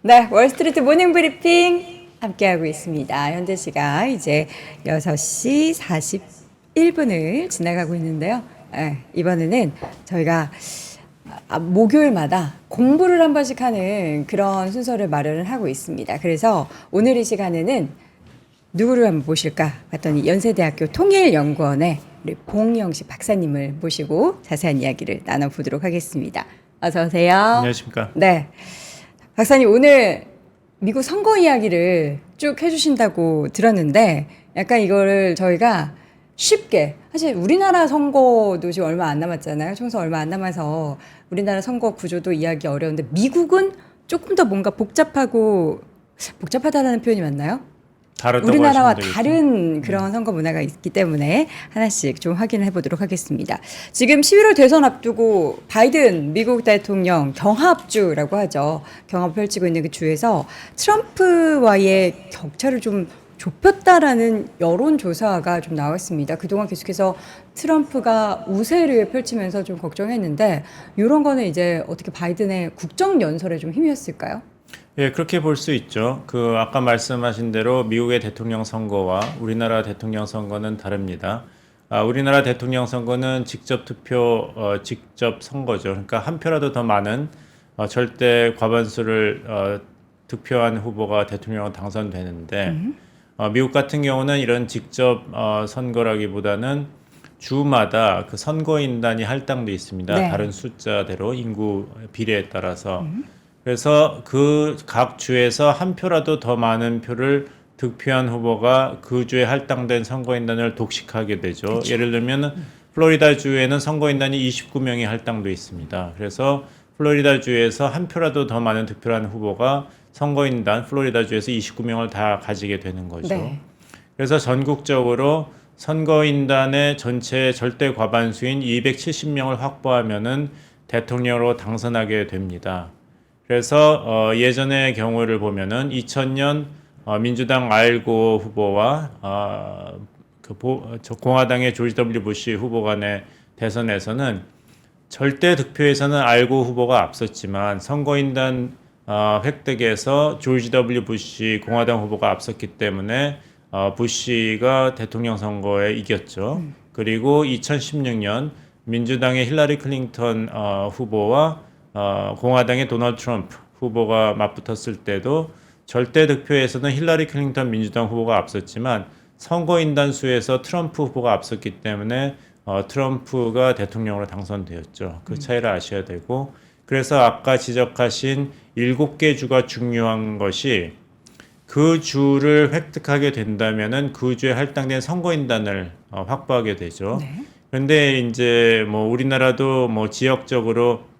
네, 월스트리트 모닝 브리핑 함께하고 있습니다. 현재 시각 이제 6시 41분을 지나가고 있는데요. 이번에는 저희가 목요일마다 공부를 한 번씩 하는 그런 순서를 마련을 하고 있습니다. 그래서 오늘 이 시간에는 누구를 한번 모실까 봤더니 연세대학교 통일연구원의 우리 봉영식 박사님을 모시고 자세한 이야기를 나눠보도록 하겠습니다. 어서 오세요. 안녕하십니까. 네. 박사님 오늘 미국 선거 이야기를 쭉 해주신다고 들었는데 약간 이거를 저희가 쉽게 사실 우리나라 선거도 지금 얼마 안 남았잖아요. 총선 얼마 안 남아서 우리나라 선거 구조도 이야기 어려운데 미국은 조금 더 뭔가 복잡하다는 표현이 맞나요? 우리나라와 다른 그런 선거 문화가 있기 때문에 하나씩 좀 확인을 해보도록 하겠습니다. 지금 11월 대선 앞두고 바이든 미국 대통령 경합주라고 하죠. 경합을 펼치고 있는 그 주에서 트럼프와의 격차를 좀 좁혔다라는 여론조사가 좀 나왔습니다. 그동안 계속해서 트럼프가 우세를 펼치면서 좀 걱정했는데 이런 거는 이제 어떻게 바이든의 국정연설에 좀 힘이었을까요? 예, 그렇게 볼 수 있죠. 아까 말씀하신 대로 미국의 대통령 선거와 우리나라 대통령 선거는 다릅니다. 우리나라 대통령 선거는 직접 투표, 직접 선거죠. 그러니까 한 표라도 더 많은 절대 과반수를 득표한 후보가 대통령으로 당선되는데 미국 같은 경우는 이런 직접 선거라기보다는 주마다 그 선거인단이 할당돼 있습니다. 네. 다른 숫자대로 인구 비례에 따라서. 그래서 그 각 주에서 한 표라도 더 많은 표를 득표한 후보가 그 주에 할당된 선거인단을 독식하게 되죠. 그쵸. 예를 들면 플로리다 주에는 선거인단이 29명이 할당돼 있습니다. 그래서 플로리다 주에서 한 표라도 더 많은 득표를 한 후보가 선거인단 플로리다 주에서 29명을 다 가지게 되는 거죠. 네. 그래서 전국적으로 선거인단의 전체 절대 과반수인 270명을 확보하면은 대통령으로 당선하게 됩니다. 그래서 예전의 경우를 보면은 2000년 민주당 알고 후보와 공화당의 조지 W 부시 후보 간의 대선에서는 절대 득표에서는 알고 후보가 앞섰지만 선거인단 획득에서 조지 W 부시 공화당 후보가 앞섰기 때문에 부시가 대통령 선거에 이겼죠. 그리고 2016년 민주당의 힐러리 클린턴 후보와 공화당의 도널드 트럼프 후보가 맞붙었을 때도 절대 득표에서는 힐러리 클린턴 민주당 후보가 앞섰지만 선거인단 수에서 트럼프 후보가 앞섰기 때문에 트럼프가 대통령으로 당선되었죠. 그 차이를 아셔야 되고 그래서 아까 지적하신 7개 주가 중요한 것이 그 주를 획득하게 된다면은 그 주에 할당된 선거인단을 확보하게 되죠. 네. 그런데 이제 뭐 우리나라도 뭐 지역적으로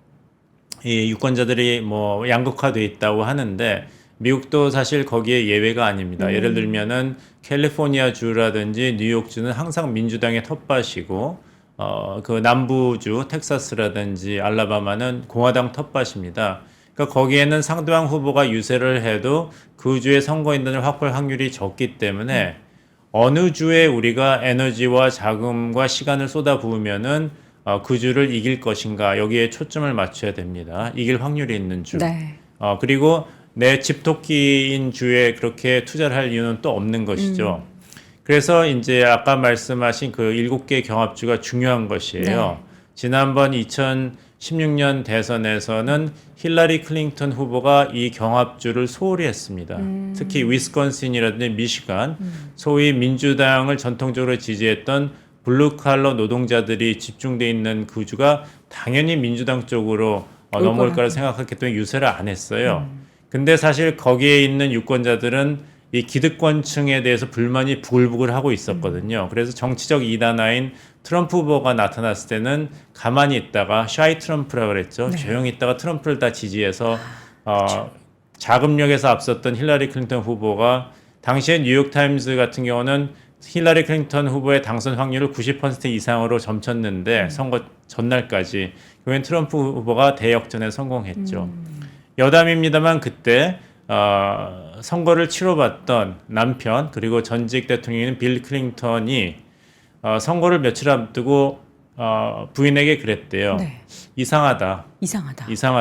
이 유권자들이 뭐 양극화돼 있다고 하는데 미국도 사실 거기에 예외가 아닙니다. 예를 들면은 캘리포니아 주라든지 뉴욕 주는 항상 민주당의 텃밭이고 그 남부주 텍사스라든지 알라바마는 공화당 텃밭입니다. 그러니까 거기에는 상대방 후보가 유세를 해도 그 주의 선거인단을 확보할 확률이 적기 때문에 어느 주에 우리가 에너지와 자금과 시간을 쏟아부으면은 그 주를 이길 것인가 여기에 초점을 맞춰야 됩니다. 이길 확률이 있는 주. 네. 그리고 내 집토끼인 주에 그렇게 투자를 할 이유는 또 없는 것이죠. 그래서 이제 아까 말씀하신 그 7개 경합주가 중요한 것이에요. 네. 지난번 2016년 대선에서는 힐러리 클린턴 후보가 이 경합주를 소홀히 했습니다. 특히 위스콘신이라든지 미시간, 소위 민주당을 전통적으로 지지했던 블루칼러 노동자들이 집중돼 있는 그 주가 당연히 민주당 쪽으로 넘어올 거라 생각했기 때문에 유세를 안 했어요. 근데 사실 거기에 있는 유권자들은 이 기득권층에 대해서 불만이 부글부글 하고 있었거든요. 그래서 정치적 이단화인 트럼프 후보가 나타났을 때는 가만히 있다가 샤이 트럼프라 그랬죠. 네. 조용히 있다가 트럼프를 다 지지해서 자금력에서 앞섰던 힐러리 클린턴 후보가 당시에 뉴욕타임스 같은 경우는 힐러리 클린턴 후보의 당선 확률을 90% 이상으로 점쳤는데 선거 전날까지 그when 트럼프 후보가 대역전에 성공했죠. 여담입니다만 그때 선거를 치러봤던 남편 그리고 전직 대통령인 빌 클린턴이 선거를 며칠 앞두고 부인에게 그랬대요. 네. 이상하다.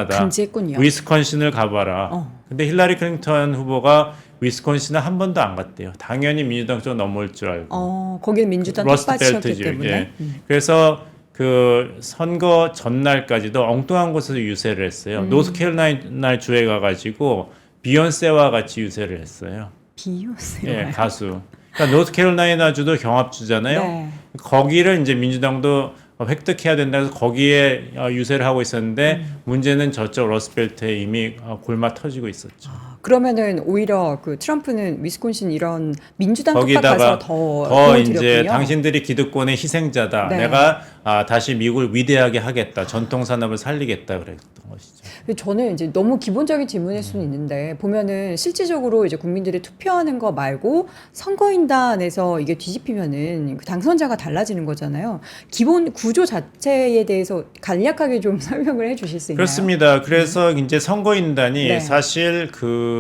감지했군요. 위스콘신을 가봐라. 근데 힐러리 클린턴 후보가 위스콘신은 한 번도 안 갔대요. 당연히 민주당 쪽 넘어올 줄 알고. 거기는 민주당 러스트 텃밭이었기 벨트지. 때문에. 예. 그래서 그 선거 전날까지도 엉뚱한 곳에서 유세를 했어요. 노스캐롤라이나 주에 가가지고 비욘세와 같이 유세를 했어요. 비욘세. 예, 가수. 그러니까 노스캐롤라이나 주도 경합주잖아요. 네. 거기를 이제 민주당도 획득해야 된다 해서 거기에 유세를 하고 있었는데 문제는 저쪽 러스트벨트에 이미 골마 터지고 있었죠. 그러면은 오히려 그 트럼프는 위스콘신 이런 민주당 텃밭 거기다가 가서 더 이제 드렸군요. 당신들이 기득권의 희생자다. 네. 내가 다시 미국을 위대하게 하겠다. 전통 산업을 살리겠다 그랬던 것이죠. 저는 이제 너무 기본적인 질문일 수는 있는데 보면은 실질적으로 이제 국민들이 투표하는 거 말고 선거인단에서 이게 뒤집히면은 그 당선자가 달라지는 거잖아요. 기본 구조 자체에 대해서 간략하게 좀 설명을 해주실 수 있나요? 그렇습니다. 그래서 이제 선거인단이 네. 사실 그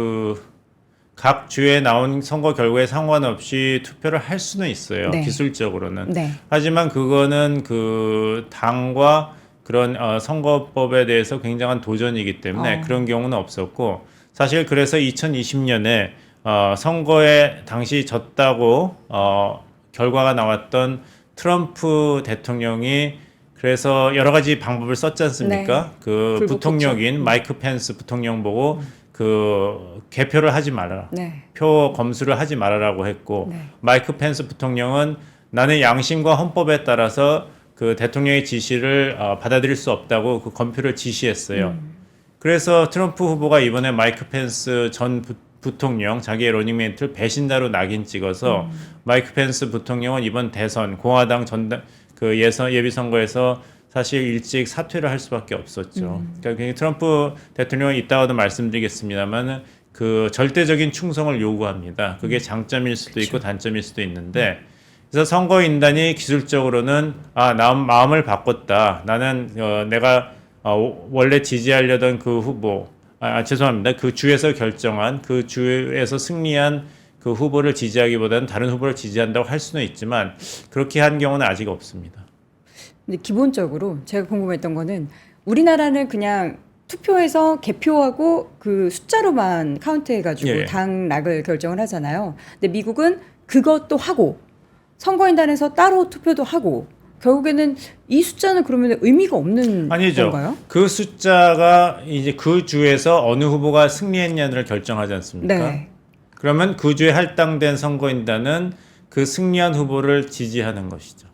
각 주에 나온 선거 결과에 상관없이 투표를 할 수는 있어요. 네. 기술적으로는. 네. 하지만 그거는 그 당과 그런 선거법에 대해서 굉장한 도전이기 때문에 그런 경우는 없었고 사실 그래서 2020년에 선거에 당시 졌다고 결과가 나왔던 트럼프 대통령이 그래서 여러 가지 방법을 썼지 않습니까? 네. 그 불복했죠. 부통령인 마이크 펜스 부통령 보고 그 개표를 하지 말아라. 네. 표 검수를 하지 말아라고 했고 네. 마이크 펜스 부통령은 나는 양심과 헌법에 따라서 그 대통령의 지시를 받아들일 수 없다고 그 검표를 지시했어요. 그래서 트럼프 후보가 이번에 마이크 펜스 전 부통령 자기의 러닝메이트를 배신자로 낙인 찍어서 마이크 펜스 부통령은 이번 대선 공화당 그 예비 선거에서 사실 일찍 사퇴를 할 수밖에 없었죠. 그러니까 트럼프 대통령은 이따가도 말씀드리겠습니다만 그 절대적인 충성을 요구합니다. 그게 장점일 수도 있고 단점일 수도 있는데 그래서 선거인단이 기술적으로는 나 마음을 바꿨다. 나는 내가 원래 지지하려던 그 후보 죄송합니다. 그 주에서 결정한 그 주에서 승리한 그 후보를 지지하기보다는 다른 후보를 지지한다고 할 수는 있지만 그렇게 한 경우는 아직 없습니다. 근데 기본적으로 제가 궁금했던 거는 우리나라는 그냥 투표해서 개표하고 그 숫자로만 카운트해가지고 예. 당락을 결정을 하잖아요. 근데 미국은 그것도 하고 선거인단에서 따로 투표도 하고 결국에는 이 숫자는 그러면 의미가 없는 아니죠. 건가요? 그 숫자가 이제 그 주에서 어느 후보가 승리했냐를 결정하지 않습니까? 네. 그러면 그 주에 할당된 선거인단은 그 승리한 후보를 지지하는 것이죠.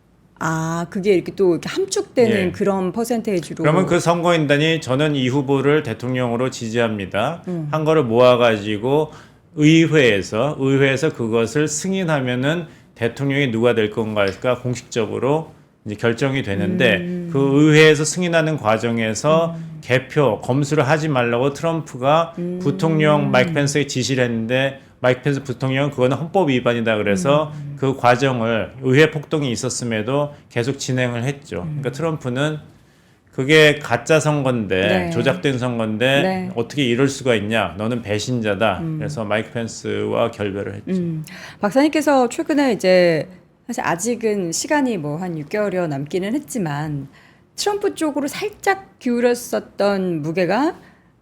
그게 이렇게 또 이렇게 함축되는 예. 그런 퍼센테이지로. 그러면 그 선거인단이 저는 이 후보를 대통령으로 지지합니다. 한 거를 모아가지고 의회에서 그것을 승인하면은 대통령이 누가 될 건가가 공식적으로 이제 결정이 되는데 그 의회에서 승인하는 과정에서 개표 검수를 하지 말라고 트럼프가 부통령 마이크 펜스에 지시를 했는데 마이크 펜스 부통령은 그거는 헌법 위반이다 그래서 그 과정을 의회 폭동이 있었음에도 계속 진행을 했죠. 그러니까 트럼프는 그게 가짜 선거인데 네. 조작된 선거인데 네. 어떻게 이럴 수가 있냐? 너는 배신자다. 그래서 마이크 펜스와 결별을 했죠. 박사님께서 최근에 이제 사실 아직은 시간이 뭐 한 6개월여 남기는 했지만 트럼프 쪽으로 살짝 기울었었던 무게가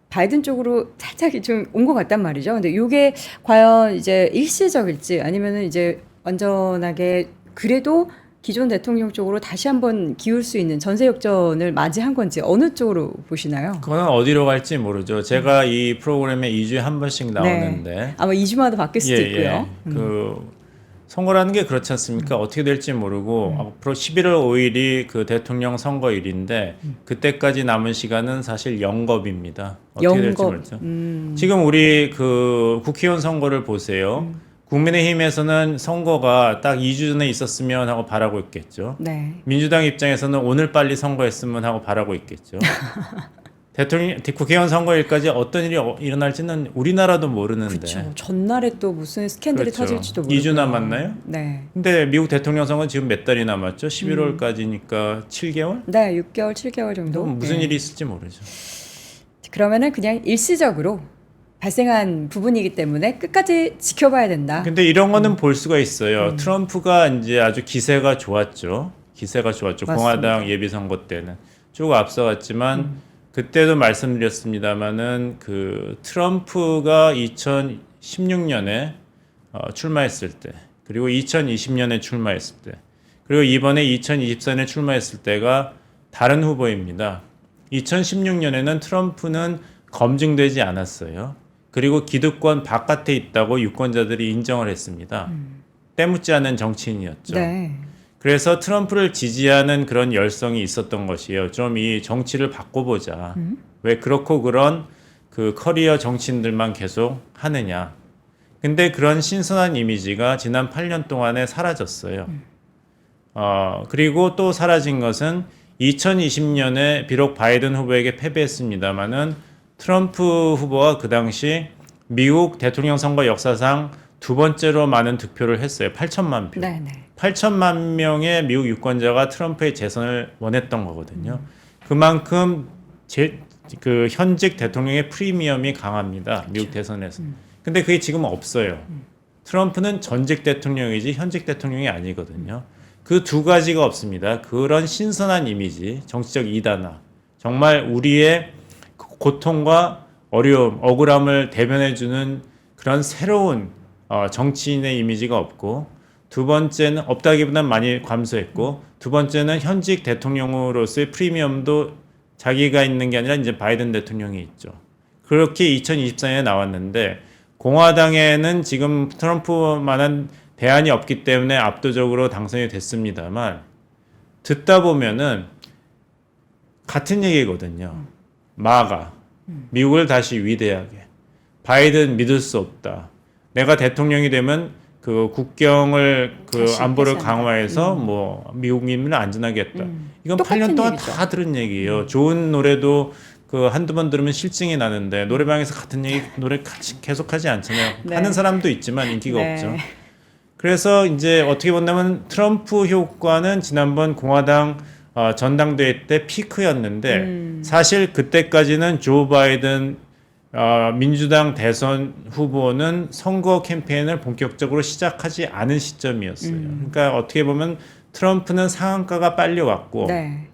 바이든 쪽으로 살짝 좀 온 것 같단 말이죠. 근데 이게 과연 이제 일시적일지 아니면은 이제 완전하게 그래도 기존 대통령 쪽으로 다시 한번 기울 수 있는 전세 역전을 맞이한 건지 어느 쪽으로 보시나요? 그거는 어디로 갈지 모르죠. 제가 이 프로그램에 2주에 한 번씩 나오는데 네. 아마 2주마다 바뀔 수도 있고요. 그 선거라는 게 그렇지 않습니까? 어떻게 될지 모르고 앞으로 11월 5일이 그 대통령 선거일인데 그때까지 남은 시간은 사실 영겁입니다. 어떻게 될지 모르죠. 지금 우리 그 국회의원 선거를 보세요. 국민의힘에서는 선거가 딱 2주 전에 있었으면 하고 바라고 있겠죠. 네. 민주당 입장에서는 오늘 빨리 선거했으면 하고 바라고 있겠죠. 국회의원 선거일까지 어떤 일이 일어날지는 우리나라도 모르는데. 그렇죠. 전날에 또 무슨 스캔들이 그렇죠. 터질지도 모르고. 2주 남았나요? 네. 근데 미국 대통령 선거는 지금 몇 달이 남았죠? 11월까지니까 7개월? 네, 6개월, 7개월 정도. 무슨 네. 일이 있을지 모르죠. 그러면은 그냥 일시적으로 발생한 부분이기 때문에 끝까지 지켜봐야 된다. 근데 이런 거는 볼 수가 있어요. 트럼프가 이제 아주 기세가 좋았죠. 맞습니다. 공화당 예비 선거 때는 쭉 앞서갔지만 그때도 말씀드렸습니다마는 그 트럼프가 2016년에 출마했을 때, 그리고 2020년에 출마했을 때, 그리고 이번에 2024년에 출마했을 때가 다른 후보입니다. 2016년에는 트럼프는 검증되지 않았어요. 그리고 기득권 바깥에 있다고 유권자들이 인정을 했습니다. 때묻지 않은 정치인이었죠. 네. 그래서 트럼프를 지지하는 그런 열성이 있었던 것이에요. 좀 이 정치를 바꿔보자. 왜 그렇고 그런 그 커리어 정치인들만 계속 하느냐. 근데 그런 신선한 이미지가 지난 8년 동안에 사라졌어요. 그리고 또 사라진 것은 2020년에 비록 바이든 후보에게 패배했습니다마는 트럼프 후보가 그 당시 미국 대통령 선거 역사상 두 번째로 많은 득표를 했어요. 8천만 표. 네네. 8천만 명의 미국 유권자가 트럼프의 재선을 원했던 거거든요. 그만큼 그 현직 대통령의 프리미엄이 강합니다. 미국 대선에서. 근데 그게 지금 없어요. 트럼프는 전직 대통령이지 현직 대통령이 아니거든요. 그 두 가지가 없습니다. 그런 신선한 이미지, 정치적 이단화, 정말 우리의 고통과 어려움, 억울함을 대변해주는 그런 새로운 정치인의 이미지가 없고, 두 번째는 없다기보다는 많이 감소했고, 두 번째는 현직 대통령으로서의 프리미엄도 자기가 있는 게 아니라 이제 바이든 대통령이 있죠. 그렇게 2024년에 나왔는데 공화당에는 지금 트럼프만한 대안이 없기 때문에 압도적으로 당선이 됐습니다만, 듣다 보면은 같은 얘기거든요. 마가 미국을 다시 위대하게, 바이든 믿을 수 없다. 내가 대통령이 되면 그 국경을 그 안보를 강화해서 뭐 미국민을 안전하게 했다. 이건 8년 동안 얘기죠. 다 들은 얘기예요. 좋은 노래도 그 한두 번 들으면 실증이 나는데 노래방에서 같은 얘기 노래 계속하지 않잖아요. 네. 하는 사람도 있지만 인기가 네. 없죠. 그래서 이제 어떻게 본다면 트럼프 효과는 지난번 공화당 전당대회 때 피크였는데 사실 그때까지는 조 바이든 민주당 대선 후보는 선거 캠페인을 본격적으로 시작하지 않은 시점이었어요. 그러니까 어떻게 보면 트럼프는 상한가가 빨리 왔고 네.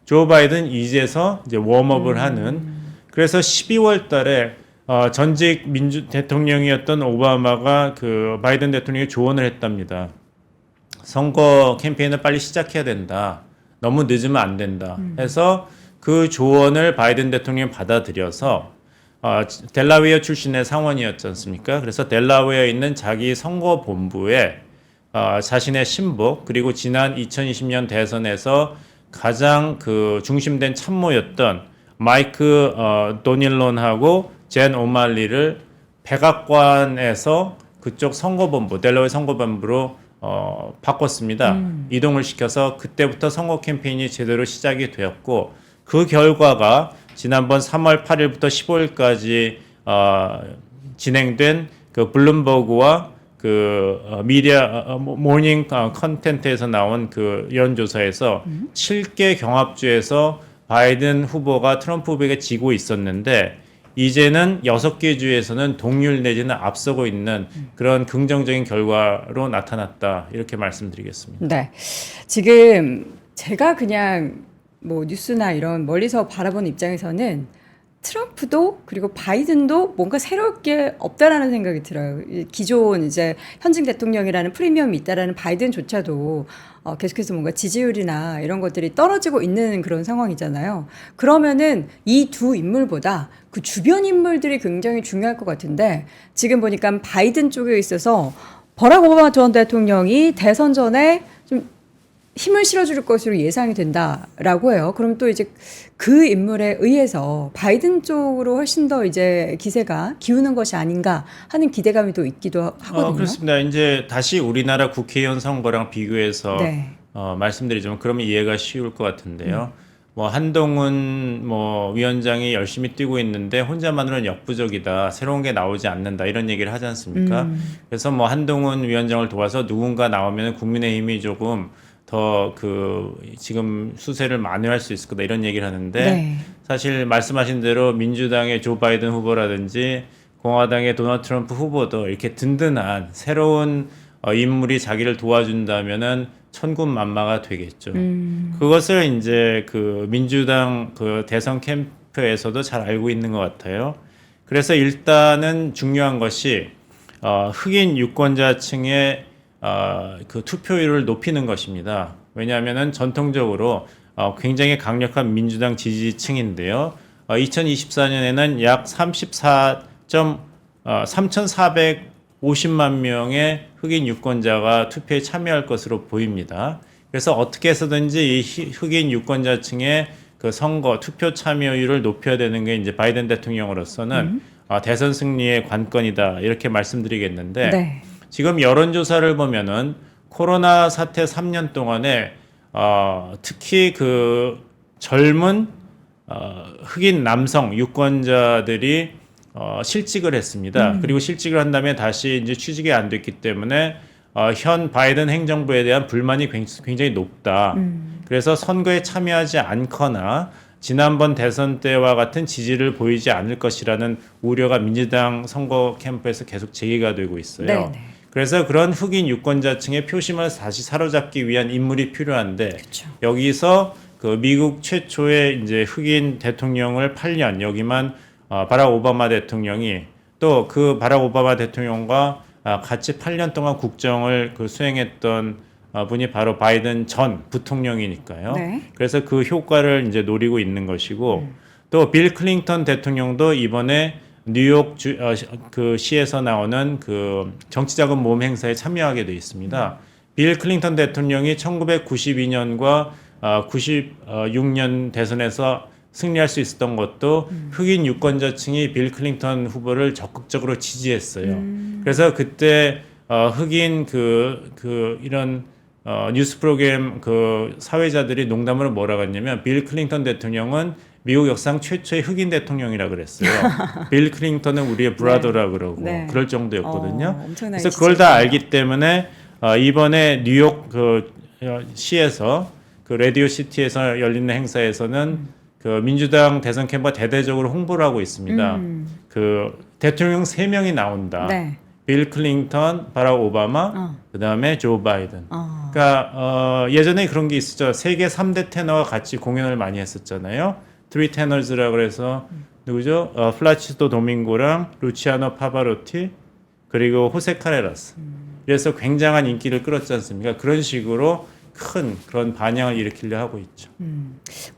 조 바이든 이제서 이제 웜업을 하는. 그래서 12월 달에 전직 대통령이었던 오바마가 그 바이든 대통령에 조언을 했답니다. 선거 캠페인을 빨리 시작해야 된다. 너무 늦으면 안 된다. 해서 그 조언을 바이든 대통령이 받아들여서 델라웨어 출신의 상원이었지 않습니까? 그래서 델라웨어에 있는 자기 선거본부에 자신의 신복, 그리고 지난 2020년 대선에서 가장 그 중심된 참모였던 마이크 도닐론하고 젠 오말리를 백악관에서 그쪽 선거본부, 델라웨어 선거본부로 바꿨습니다. 이동을 시켜서 그때부터 선거 캠페인이 제대로 시작이 되었고, 그 결과가 지난번 3월 8일부터 15일까지 진행된 그 블룸버그와 그 미디어 모닝 컨텐츠에서 나온 그 여론조사에서 7개 경합주에서 바이든 후보가 트럼프 후보에게 지고 있었는데 이제는 6개 주에서는 동률 내지는 앞서고 있는 그런 긍정적인 결과로 나타났다. 이렇게 말씀드리겠습니다. 네. 지금 제가 그냥 뭐 뉴스나 이런 멀리서 바라보는 입장에서는 트럼프도 그리고 바이든도 뭔가 새로울 게 없다라는 생각이 들어요. 기존 이제 현직 대통령이라는 프리미엄이 있다라는 바이든조차도 계속해서 뭔가 지지율이나 이런 것들이 떨어지고 있는 그런 상황이잖아요. 그러면은 이 두 인물보다 그 주변 인물들이 굉장히 중요할 것 같은데 지금 보니까 바이든 쪽에 있어서 버락 오바마 전 대통령이 대선 전에 좀 힘을 실어줄 것으로 예상이 된다라고 해요. 그럼 또 이제 그 인물에 의해서 바이든 쪽으로 훨씬 더 이제 기세가 기우는 것이 아닌가 하는 기대감이 또 있기도 하거든요. 그렇습니다. 이제 다시 우리나라 국회의원 선거랑 비교해서 네. 말씀드리자면 그러면 이해가 쉬울 것 같은데요. 뭐 한동훈 뭐 위원장이 열심히 뛰고 있는데 혼자만으로는 역부족이다. 새로운 게 나오지 않는다. 이런 얘기를 하지 않습니까? 그래서 뭐 한동훈 위원장을 도와서 누군가 나오면 국민의힘이 조금 더 그 지금 수세를 만회할 수 있을 거다 이런 얘기를 하는데 네. 사실 말씀하신 대로 민주당의 조 바이든 후보라든지 공화당의 도널드 트럼프 후보도 이렇게 든든한 새로운 인물이 자기를 도와준다면은 천군만마가 되겠죠. 그것을 이제 그 민주당 그 대선 투표에서도 잘 알고 있는 것 같아요. 그래서 일단은 중요한 것이 흑인 유권자층의 그 투표율을 높이는 것입니다. 왜냐하면은 전통적으로 굉장히 강력한 민주당 지지층인데요. 2024년에는 약 3,450만 명의 흑인 유권자가 투표에 참여할 것으로 보입니다. 그래서 어떻게 해서든지 이 흑인 유권자층의 그 선거 투표 참여율을 높여야 되는 게 이제 바이든 대통령으로서는 대선 승리의 관건이다 이렇게 말씀드리겠는데 네. 지금 여론조사를 보면은 코로나 사태 3년 동안에 특히 그 젊은 흑인 남성 유권자들이 실직을 했습니다. 그리고 실직을 한 다음에 다시 이제 취직이 안 됐기 때문에 현 바이든 행정부에 대한 불만이 굉장히 높다. 그래서 선거에 참여하지 않거나 지난번 대선 때와 같은 지지를 보이지 않을 것이라는 우려가 민주당 선거 캠프에서 계속 제기가 되고 있어요. 네네. 그래서 그런 흑인 유권자층의 표심을 다시 사로잡기 위한 인물이 필요한데 그렇죠. 여기서 그 미국 최초의 이제 흑인 대통령을 8년 여기만 바락 오바마 대통령이 또 그 바락 오바마 대통령과 같이 8년 동안 국정을 그 수행했던 분이 바로 바이든 전 부통령이니까요. 네. 그래서 그 효과를 이제 노리고 있는 것이고 또 빌 클린턴 대통령도 이번에 뉴욕 그 시에서 나오는 그 정치자금 모금 행사에 참여하게 돼 있습니다. 빌 클린턴 대통령이 1992년과 96년 대선에서 승리할 수 있었던 것도 흑인 유권자층이 빌 클린턴 후보를 적극적으로 지지했어요. 그래서 그때 흑인 이런 뉴스 프로그램 그 사회자들이 농담으로 뭐라고 했냐면 빌 클린턴 대통령은 미국 역사상 최초의 흑인 대통령이라 그랬어요. 빌 클린턴은 우리의 브라더라 그러고 네. 그럴 정도였거든요. 엄청나게 그래서 그걸 다 지지했군요. 알기 때문에 이번에 뉴욕 그 시에서 그 라디오 시티에서 열리는 행사에서는 그 민주당 대선 캠프가 대대적으로 홍보를 하고 있습니다. 그 대통령 3명이 나온다. 네. 빌 클린턴, 바락 오바마, 그다음에 조 바이든. 그러니까 예전에 그런 게 있었죠. 세계 3대 테너가 같이 공연을 많이 했었잖아요. 트리 테너즈라고 해서 누구죠? 플라치도 도밍고랑 루치아노 파바로티 그리고 호세 카레라스. 그래서 굉장한 인기를 끌었지 않습니까? 그런 식으로 큰 그런 반향을 일으키려 하고 있죠.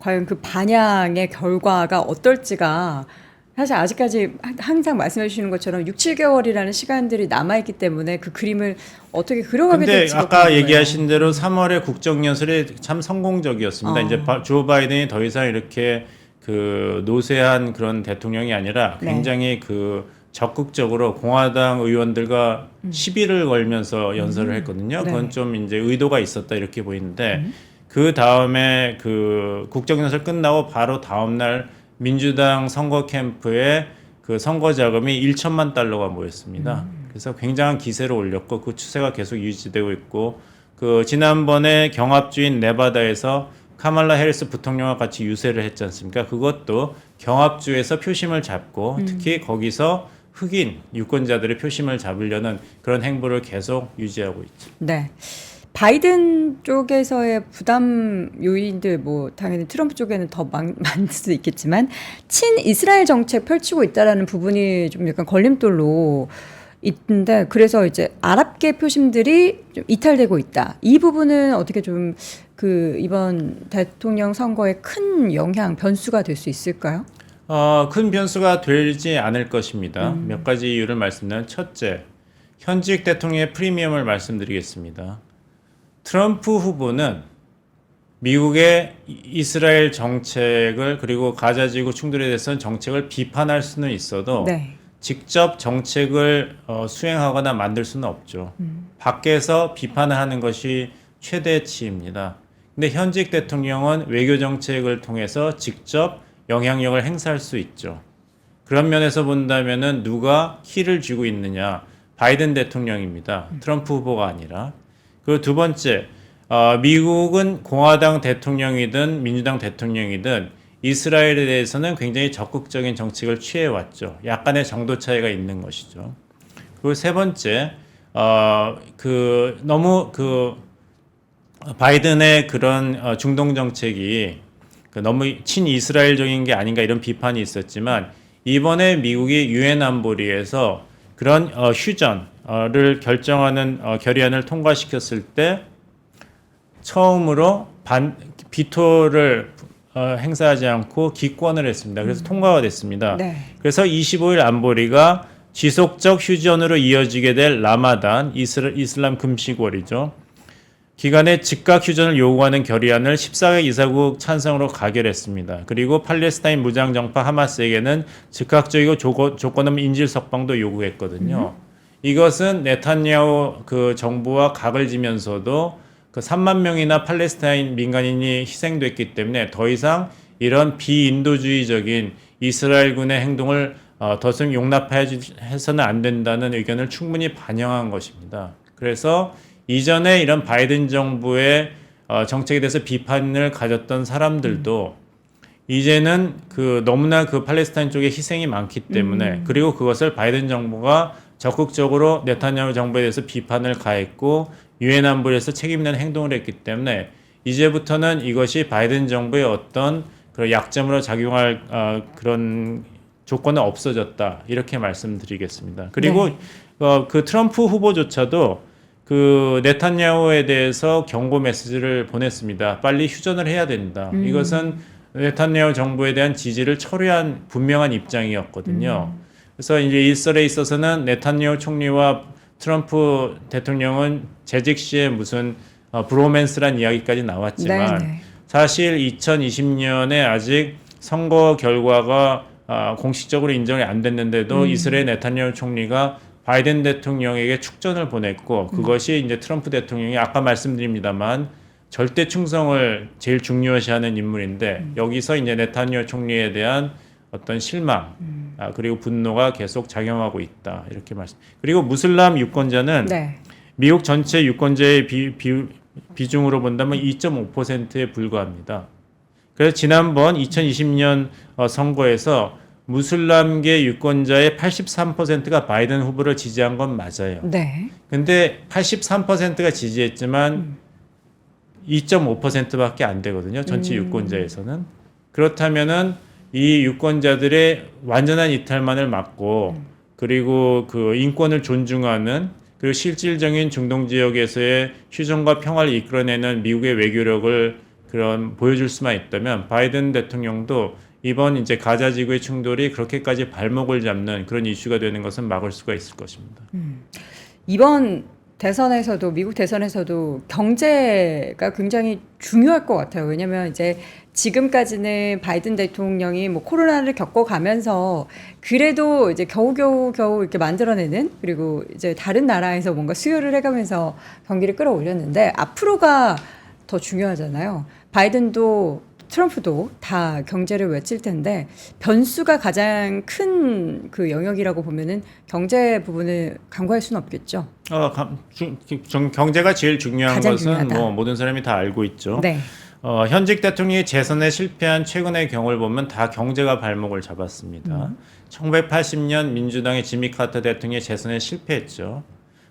과연 그 반향의 결과가 어떨지가 사실 아직까지 항상 말씀해 주시는 것처럼 6, 7개월이라는 시간들이 남아있기 때문에 그 그림을 어떻게 그려가게 근데 될지가 아까 궁금해요. 얘기하신 대로 3월에 국정연설이 참 성공적이었습니다. 이제 조 바이든이 더 이상 이렇게 그 노쇠한 그런 대통령이 아니라 네. 굉장히 그 적극적으로 공화당 의원들과 시비를 걸면서 연설을 했거든요. 네. 그건 좀 이제 의도가 있었다 이렇게 보이는데 그 다음에 그 국정연설 끝나고 바로 다음 날 민주당 선거 캠프에 그 선거 자금이 1천만 달러가 모였습니다. 그래서 굉장한 기세를 올렸고 그 추세가 계속 유지되고 있고 그 지난번에 경합주인 네바다에서 카말라 해리스 부통령과 같이 유세를 했지 않습니까? 그것도 경합주에서 표심을 잡고 특히 거기서 흑인 유권자들의 표심을 잡으려는 그런 행보를 계속 유지하고 있죠. 네. 바이든 쪽에서의 부담 요인들 뭐 당연히 트럼프 쪽에는 더 많을 수도 있겠지만 친 이스라엘 정책 펼치고 있다라는 부분이 좀 약간 걸림돌로 있는데 그래서 이제 아랍계 표심들이 좀 이탈되고 있다. 이 부분은 어떻게 좀 그 이번 대통령 선거에 큰 영향 변수가 될 수 있을까요? 큰 변수가 되지 않을 것입니다. 몇 가지 이유를 말씀드리면 첫째, 현직 대통령의 프리미엄을 말씀드리겠습니다. 트럼프 후보는 미국의 이스라엘 정책을 그리고 가자지구 충돌에 대해서는 정책을 비판할 수는 있어도 네. 직접 정책을 수행하거나 만들 수는 없죠. 밖에서 비판을 하는 것이 최대치입니다. 근데 현직 대통령은 외교 정책을 통해서 직접 영향력을 행사할 수 있죠. 그런 면에서 본다면은 누가 키를 쥐고 있느냐? 바이든 대통령입니다. 트럼프 후보가 아니라. 그리고 두 번째, 미국은 공화당 대통령이든 민주당 대통령이든 이스라엘에 대해서는 굉장히 적극적인 정책을 취해왔죠. 약간의 정도 차이가 있는 것이죠. 그리고 세 번째, 너무 바이든의 그런 중동 정책이 너무 친이스라엘적인 게 아닌가 이런 비판이 있었지만 이번에 미국이 유엔 안보리에서 그런 휴전을 결정하는 결의안을 통과시켰을 때 처음으로 비토를 행사하지 않고 기권을 했습니다. 그래서 통과가 됐습니다. 네. 그래서 25일 안보리가 지속적 휴전으로 이어지게 될 라마단 이슬람 금식월이죠. 기간에 즉각 휴전을 요구하는 결의안을 14개 이사국 찬성으로 가결했습니다. 그리고 팔레스타인 무장정파 하마스에게는 즉각적이고 조건 없는 인질 석방도 요구했거든요. 이것은 네탄야후 그 정부와 각을 지면서도 그 3만 명이나 팔레스타인 민간인이 희생됐기 때문에 더 이상 이런 비인도주의적인 이스라엘군의 행동을 더 이상 용납해서는 안 된다는 의견을 충분히 반영한 것입니다. 그래서 이전에 이런 바이든 정부의 정책에 대해서 비판을 가졌던 사람들도 이제는 너무나 팔레스타인 쪽에 희생이 많기 때문에 그리고 그것을 바이든 정부가 적극적으로 네타냐후 정부에 대해서 비판을 가했고 유엔 안보리에서 책임있는 행동을 했기 때문에 이제부터는 이것이 바이든 정부의 어떤 그런 약점으로 작용할 그런 조건은 없어졌다 이렇게 말씀드리겠습니다. 그리고 네. 그 트럼프 후보조차도 네탄야후에 대해서 경고 메시지를 보냈습니다. 빨리 휴전을 해야 된다. 이것은 네탄야후 정부에 대한 지지를 철회한 분명한 입장이었거든요. 그래서 이제 일설에 있어서는 네탄야후 총리와 트럼프 대통령은 재직 시에 무슨 브로맨스란 이야기까지 나왔지만 네, 네. 사실 2020년에 아직 선거 결과가 공식적으로 인정이 안 됐는데도 이스라엘 네탄야후 총리가 바이든 대통령에게 축전을 보냈고 그것이 이제 트럼프 대통령이 아까 말씀드립니다만 절대 충성을 제일 중요시하는 인물인데 여기서 이제 네타냐후 총리에 대한 어떤 실망 그리고 분노가 계속 작용하고 있다 이렇게 말씀. 그리고 무슬람 유권자는 네. 미국 전체 유권자의 비중으로 본다면 2.5%에 불과합니다. 그래서 지난번 2020년 선거에서 무슬람계 유권자의 83%가 바이든 후보를 지지한 건 맞아요. 네. 근데 83%가 지지했지만 2.5%밖에 안 되거든요. 전체 유권자에서는. 그렇다면은 이 유권자들의 완전한 이탈만을 막고 그리고 그 인권을 존중하는 그리고 실질적인 중동 지역에서의 휴전과 평화를 이끌어내는 미국의 외교력을 보여줄 수만 있다면 바이든 대통령도 이번 이제 가자 지구의 충돌이 그렇게까지 발목을 잡는 그런 이슈가 되는 것은 막을 수가 있을 것입니다. 이번 대선에서도 미국 대선에서도 경제가 굉장히 중요할 것 같아요. 왜냐하면 이제 지금까지는 바이든 대통령이 뭐 코로나를 겪어가면서 그래도 이제 겨우 이렇게 만들어내는 그리고 이제 다른 나라에서 뭔가 수요를 해가면서 경기를 끌어올렸는데 앞으로가 더 중요하잖아요. 바이든도 트럼프도 다 경제를 외칠 텐데 변수가 가장 큰 그 영역이라고 보면은 경제 부분을 간과할 수는 없겠죠. 경제가 제일 중요한 가장 것은 중요하다. 뭐 모든 사람이 다 알고 있죠. 네. 현직 대통령이 재선에 실패한 최근의 경우를 보면 다 경제가 발목을 잡았습니다. 1980년 민주당의 지미 카터 대통령이 재선에 실패했죠.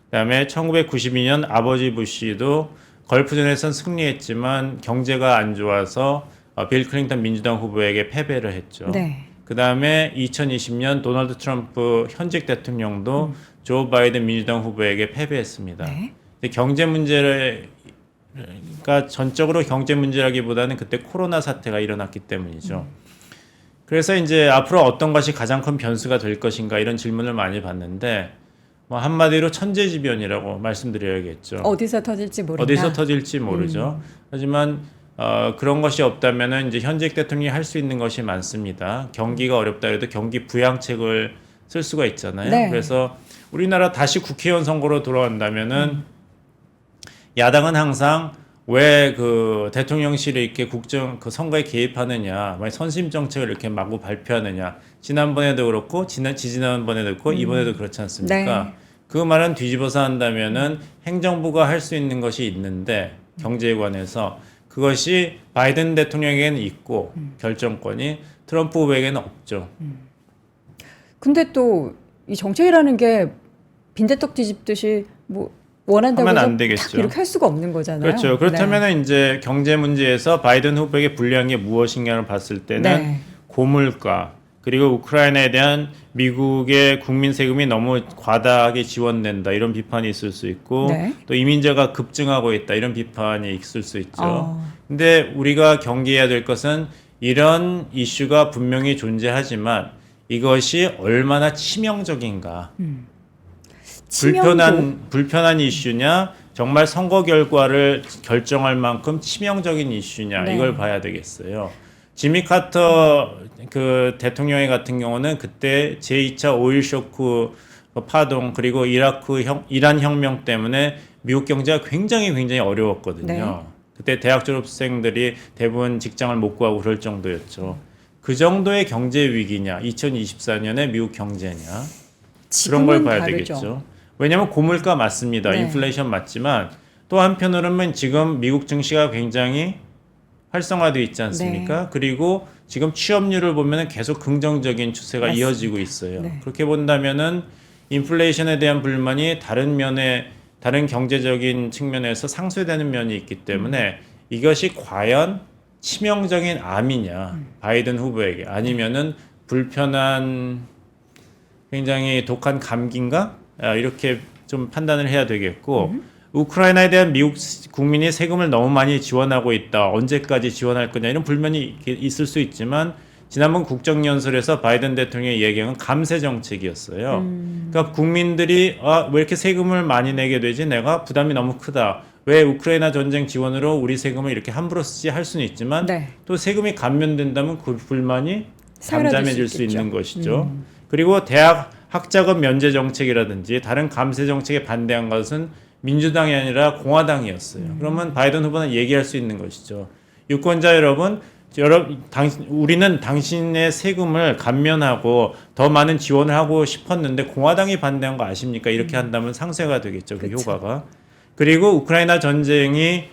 그다음에 1992년 아버지 부시도 걸프전에선 승리했지만 경제가 안 좋아서 빌 클린턴 민주당 후보에게 패배를 했죠. 네. 그 다음에 2020년 도널드 트럼프 현직 대통령도 조 바이든 민주당 후보에게 패배했습니다. 네. 경제 문제가 전적으로 경제 문제라기보다는 그때 코로나 사태가 일어났기 때문이죠. 그래서 이제 앞으로 어떤 것이 가장 큰 변수가 될 것인가 이런 질문을 많이 받는데 뭐 한마디로 천재지변이라고 말씀드려야겠죠. 어디서 터질지 모른다. 어디서 터질지 모르죠. 하지만 그런 것이 없다면은 이제 현직 대통령이 할 수 있는 것이 많습니다. 경기가 어렵다 해도 경기 부양책을 쓸 수가 있잖아요. 네. 그래서 우리나라 다시 국회의원 선거로 돌아간다면은 야당은 항상 왜 그 대통령실에 이렇게 그 선거에 개입하느냐, 선심 정책을 이렇게 마구 발표하느냐. 지난번에도 그렇고 지지난번에도 그렇고 이번에도 그렇지 않습니까? 네. 그 말은 뒤집어서 한다면은 행정부가 할 수 있는 것이 있는데 경제에 관해서 그것이 바이든 대통령에게는 있고 결정권이 트럼프 후보에게는 없죠. 근데 또 이 정책이라는 게 빈대떡 뒤집듯이 뭐 원한다고 하면 해서 안 되겠죠. 딱 이렇게 할 수가 없는 거잖아요. 그렇죠. 그렇다면 이제 경제 문제에서 바이든 후보에게 불리한 게 무엇인가를 봤을 때는 네. 고물가 그리고 우크라이나에 대한 미국의 국민 세금이 너무 과다하게 지원된다 이런 비판이 있을 수 있고 네. 또 이민자가 급증하고 있다 이런 비판이 있을 수 있죠. 어. 근데 우리가 경계해야 될 것은 이런 이슈가 분명히 존재하지만 이것이 얼마나 치명적인가. 불편한 이슈냐 정말 선거 결과를 결정할 만큼 치명적인 이슈냐 네. 이걸 봐야 되겠어요. 지미 카터 그 대통령의 같은 경우는 그때 제2차 오일 쇼크 파동 그리고 이란 혁명 때문에 미국 경제가 굉장히 어려웠거든요. 네. 그때 대학 졸업생들이 대부분 직장을 못 구하고 그럴 정도였죠. 그 정도의 경제 위기냐 2024년에 미국 경제냐 그런 걸 봐야 다르죠. 되겠죠. 왜냐하면 고물가 맞습니다. 네. 인플레이션 맞지만 또 한편으로는 지금 미국 증시가 굉장히 활성화되어 있지 않습니까? 네. 그리고 지금 취업률을 보면 계속 긍정적인 추세가 맞습니다. 이어지고 있어요. 네. 그렇게 본다면은 인플레이션에 대한 불만이 다른 경제적인 측면에서 상쇄되는 면이 있기 때문에 이것이 과연 치명적인 암이냐 바이든 후보에게 아니면은 불편한 굉장히 독한 감기인가 이렇게 좀 판단을 해야 되겠고 우크라이나에 대한 미국 국민이 세금을 너무 많이 지원하고 있다. 언제까지 지원할 거냐 이런 불만이 있을 수 있지만 지난번 국정연설에서 바이든 대통령의 얘기는 감세 정책이었어요. 그러니까 국민들이 왜 이렇게 세금을 많이 내게 되지? 내가 부담이 너무 크다. 왜 우크라이나 전쟁 지원으로 우리 세금을 이렇게 함부로 쓰지 할 수는 있지만 네. 또 세금이 감면된다면 그 불만이 사그라들 잠잠해질 수 수 있겠죠. 있는 것이죠. 그리고 대학 학자금 면제 정책이라든지 다른 감세 정책에 반대한 것은 민주당이 아니라 공화당이었어요. 그러면 바이든 후보는 얘기할 수 있는 것이죠. 유권자 여러분, 우리는 당신의 세금을 감면하고 더 많은 지원을 하고 싶었는데 공화당이 반대한 거 아십니까? 이렇게 한다면 상쇄가 되겠죠. 그 그쵸. 효과가. 그리고 우크라이나 전쟁이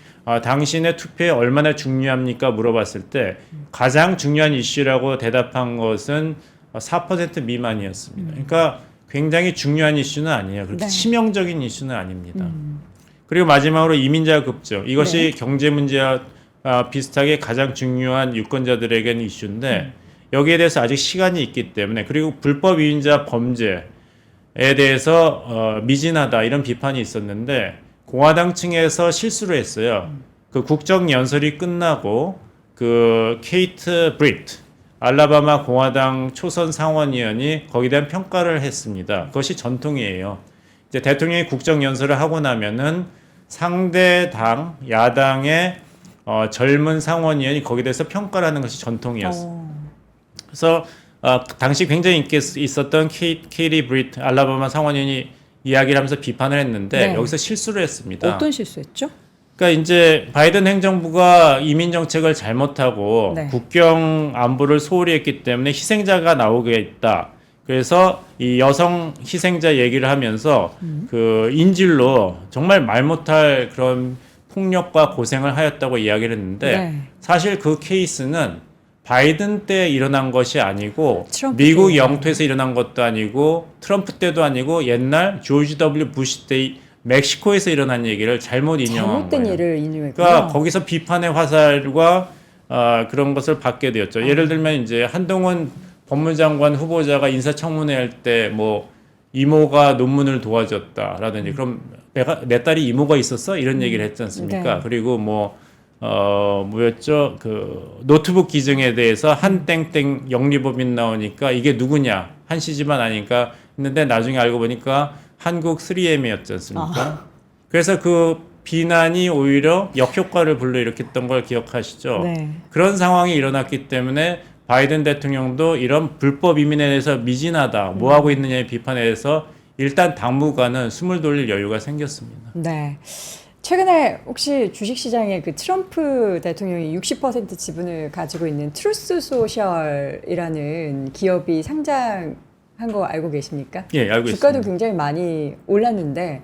당신의 투표에 얼마나 중요합니까? 물어봤을 때 가장 중요한 이슈라고 대답한 것은 4% 미만이었습니다. 그러니까 굉장히 중요한 이슈는 아니에요. 그렇게 네. 치명적인 이슈는 아닙니다. 그리고 마지막으로 이민자 급증. 이것이 네. 경제 문제와 비슷하게 가장 중요한 유권자들에게는 이슈인데 여기에 대해서 아직 시간이 있기 때문에 그리고 불법 이민자 범죄에 대해서 미진하다 이런 비판이 있었는데 공화당 층에서 실수를 했어요. 그 국정연설이 끝나고 그 케이트 브리트 알라바마 공화당 초선 상원의원이 거기에 대한 평가를 했습니다. 그것이 전통이에요. 이제 대통령이 국정연설을 하고 나면은 상대 당 야당의 젊은 상원의원이 거기에 대해서 평가를 하는 것이 전통이었어요. 그래서 당시 굉장히 인기 있었던 케이티 브리트 알라바마 상원의원이 이야기를 하면서 비판을 했는데 네. 여기서 실수를 했습니다. 어떤 실수했죠? 그러니까 이제 바이든 행정부가 이민 정책을 잘못하고 네. 국경 안보를 소홀히 했기 때문에 희생자가 나오겠다. 그래서 이 여성 희생자 얘기를 하면서 그 인질로 정말 말 못할 그런 폭력과 고생을 하였다고 이야기를 했는데 네. 사실 그 케이스는 바이든 때 일어난 것이 아니고 트럼프 미국 때문에. 영토에서 일어난 것도 아니고 트럼프 때도 아니고 옛날 조지 W 부시 때 멕시코에서 일어난 얘기를 잘못 인용한 잘못된 거예요. 예를 인용했고요. 그러니까 거기서 비판의 화살과 그런 것을 받게 되었죠. 예를 들면 이제 한동훈 법무장관 후보자가 인사청문회 할 때 뭐 이모가 논문을 도와줬다라든지 그럼 내 딸이 이모가 있었어? 이런 얘기를 했지 않습니까? 네. 그리고 뭐였죠? 그 노트북 기증에 대해서 한 땡땡 영리법인 나오니까 이게 누구냐? 한시지만 아니까 했는데 나중에 알고 보니까 한국 3M이었지 않습니까? 그래서 그 비난이 오히려 역효과를 불러일으켰던 걸 기억하시죠? 네. 그런 상황이 일어났기 때문에 바이든 대통령도 이런 불법 이민에 대해서 미진하다, 뭐 하고 있느냐의 비판에 대해서 일단 당분간은 숨을 돌릴 여유가 생겼습니다. 네. 최근에 혹시 주식시장에 그 트럼프 대통령이 60% 지분을 가지고 있는 트루스 소셜이라는 기업이 상장한 거 알고 계십니까? 예, 알고 주가도 있습니다. 굉장히 많이 올랐는데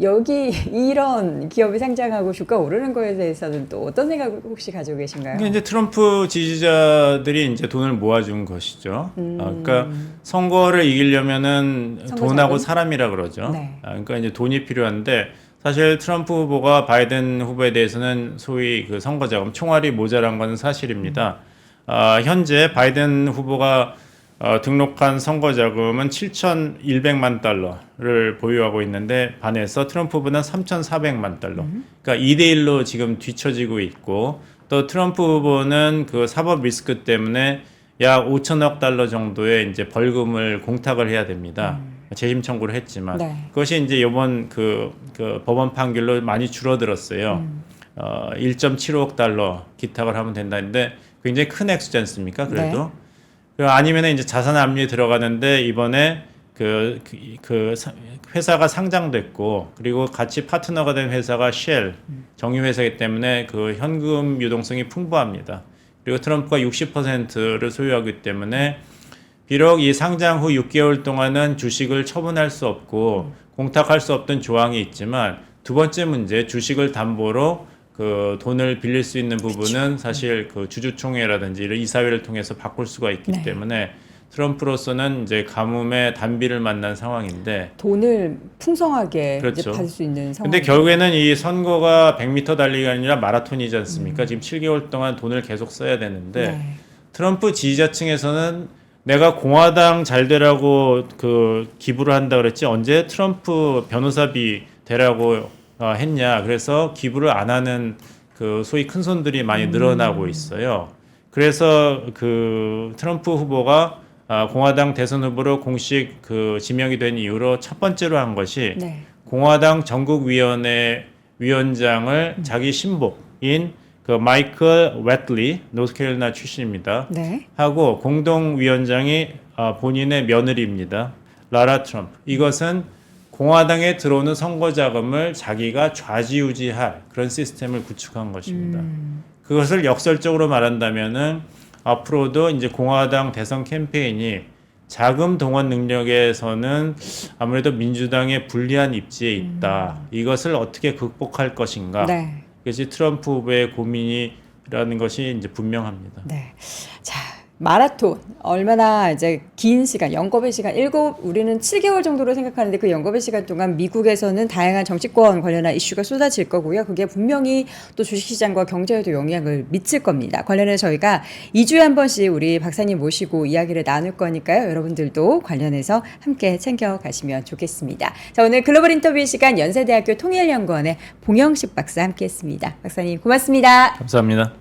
여기 이런 기업이 상장하고 주가 오르는 거에 대해서는 또 어떤 생각 혹시 가지고 계신가요? 이게 이제 트럼프 지지자들이 이제 돈을 모아준 것이죠. 그러니까 선거를 이기려면은 선거 돈하고 자금? 사람이라 그러죠. 네. 그러니까 이제 돈이 필요한데 사실 트럼프 후보가 바이든 후보에 대해서는 소위 그 선거 자금 총알이 모자란 것은 사실입니다. 현재 바이든 후보가 등록한 선거 자금은 7,100만 달러를 보유하고 있는데 반해서 트럼프 후보는 3,400만 달러. 그러니까 2대1로 지금 뒤처지고 있고 또 트럼프 후보는 그 사법 리스크 때문에 약 5천억 달러 정도의 이제 벌금을 공탁을 해야 됩니다. 재심 청구를 했지만 네. 그것이 이제 이번 그 법원 판결로 많이 줄어들었어요. 1.75억 달러 기탁을 하면 된다는데 굉장히 큰 액수지 않습니까? 그래도 아니면 이제 자산 압류에 들어가는데 이번에 그 회사가 상장됐고 그리고 같이 파트너가 된 회사가 쉘 정유 회사이기 때문에 그 현금 유동성이 풍부합니다. 그리고 트럼프가 60%를 소유하기 때문에 비록 이 상장 후 6개월 동안은 주식을 처분할 수 없고 공탁할 수 없던 조항이 있지만 두 번째 문제 주식을 담보로 그 돈을 빌릴 수 있는 부분은 사실 그 주주총회라든지 이런 이사회를 통해서 바꿀 수가 있기 때문에 트럼프로서는 이제 가뭄에 단비를 만난 상황인데 돈을 풍성하게 그렇죠. 이제 받을 수 있는 상황. 근데 결국에는 이 선거가 100m 달리기가 아니라 마라톤이지 않습니까? 지금 7개월 동안 돈을 계속 써야 되는데 트럼프 지지자층에서는 내가 공화당 잘 되라고 그 기부를 한다 그랬지 언제 트럼프 변호사비 되라고 했냐. 그래서 기부를 안 하는 그 소위 큰 손들이 많이 늘어나고 있어요. 그래서 그 트럼프 후보가 공화당 대선 후보로 공식 그 지명이 된 이후로 첫 번째로 한 것이 공화당 전국위원회 위원장을 자기 신복인 그 마이클 웨틀리 노스캐롤라이나 출신입니다. 하고 공동위원장이 본인의 며느리입니다. 라라 트럼프. 이것은 공화당에 들어오는 선거 자금을 자기가 좌지우지할 그런 시스템을 구축한 것입니다. 그것을 역설적으로 말한다면은 앞으로도 이제 공화당 대선 캠페인이 자금 동원 능력에서는 아무래도 민주당의 불리한 입지에 있다. 이것을 어떻게 극복할 것인가. 그것이 트럼프 후보의 고민이라는 것이 이제 분명합니다. 자, 마라톤 얼마나 이제 긴 시간, 영겁의 시간, 우리는 7개월 정도로 생각하는데 그 영겁의 시간 동안 미국에서는 다양한 정치권 관련한 이슈가 쏟아질 거고요. 그게 분명히 또 주식시장과 경제에도 영향을 미칠 겁니다. 관련해서 저희가 2주에 한 번씩 우리 박사님 모시고 이야기를 나눌 거니까요. 여러분들도 관련해서 함께 챙겨가시면 좋겠습니다. 자, 오늘 글로벌 인터뷰 시간 연세대학교 통일연구원의 봉영식 박사 함께했습니다. 박사님 고맙습니다. 감사합니다.